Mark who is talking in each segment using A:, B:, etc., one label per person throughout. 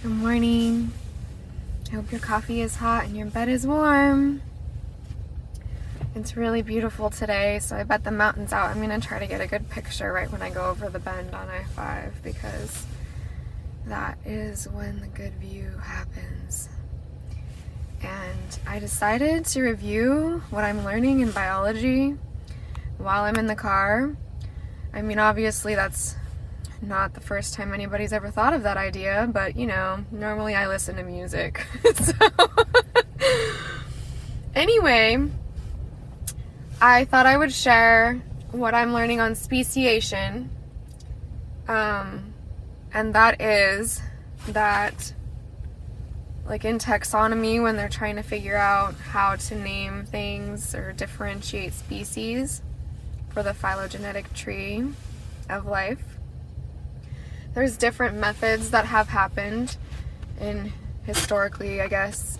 A: Good morning. I hope your coffee is hot and your bed is warm. It's really beautiful today, so I bet the mountain's out. I'm gonna try to get a good picture right when I go over the bend on I-5 because that is when the good view happens. And I decided to review what I'm learning in biology while I'm in the car. I mean, obviously that's not the first time anybody's ever thought of that idea, but you know, normally I listen to music. So anyway, I thought I would share what I'm learning on speciation. And that is that, like in taxonomy, when they're trying to figure out how to name things or differentiate species for the phylogenetic tree of life, there's different methods that have happened in historically, I guess.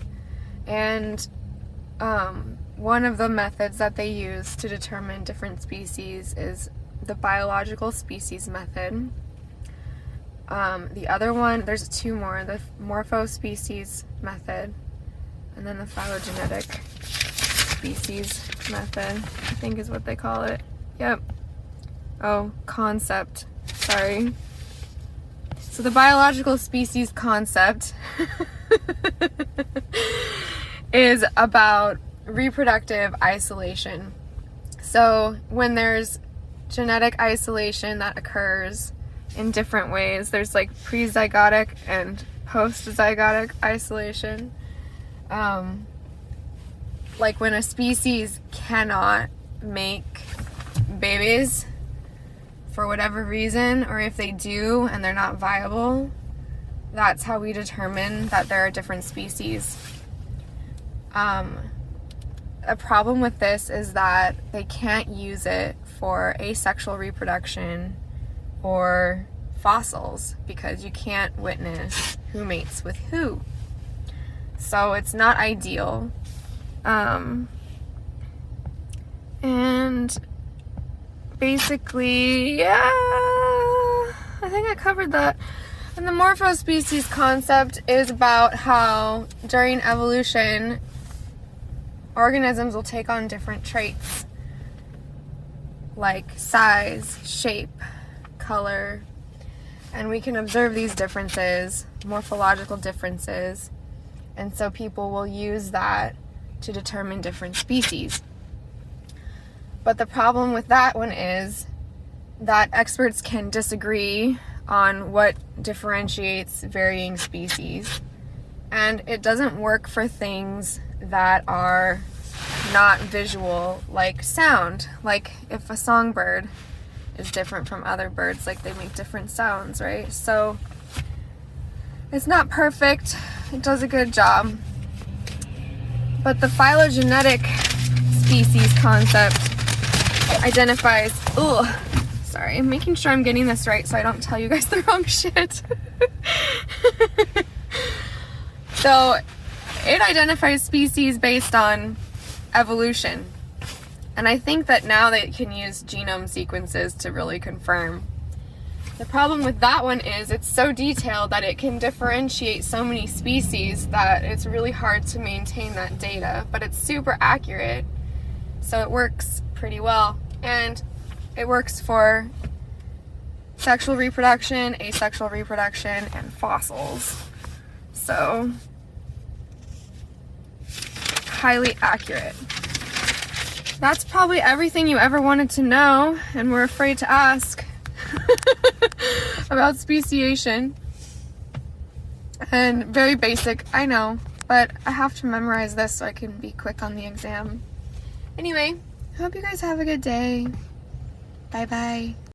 A: And one of the methods that they use to determine different species is the biological species method. The other one, there's two more, the morphospecies method and then the phylogenetic species method, I think is what they call it. Yep. Oh, concept. Sorry. So the biological species concept is about reproductive isolation. So when there's genetic isolation that occurs in different ways, there's like prezygotic and postzygotic isolation. Like when a species cannot make babies for whatever reason, or if they do and they're not viable, that's how we determine that there are different species. A problem with this is that they can't use it for asexual reproduction or fossils because you can't witness who mates with who. So it's not ideal. And basically, yeah, I think I covered that. And the morphospecies concept is about how during evolution, organisms will take on different traits like size, shape, color, and we can observe these differences, morphological differences, and so people will use that to determine different species. But the problem with that one is that experts can disagree on what differentiates varying species, and it doesn't work for things that are not visual, like sound. Like if a songbird is different from other birds, like they make different sounds, right? So it's not perfect. It does a good job. But the phylogenetic species concept identifies, sorry, I'm making sure I'm getting this right so I don't tell you guys the wrong shit. So it identifies species based on evolution. And I think that now they can use genome sequences to really confirm. The problem with that one is it's so detailed that it can differentiate so many species that it's really hard to maintain that data, but it's super accurate. So it works pretty well. And it works for sexual reproduction, asexual reproduction, and fossils. So highly accurate. That's probably everything you ever wanted to know and were afraid to ask about speciation. And very basic, I know, but I have to memorize this so I can be quick on the exam. Anyway, I hope you guys have a good day. Bye bye.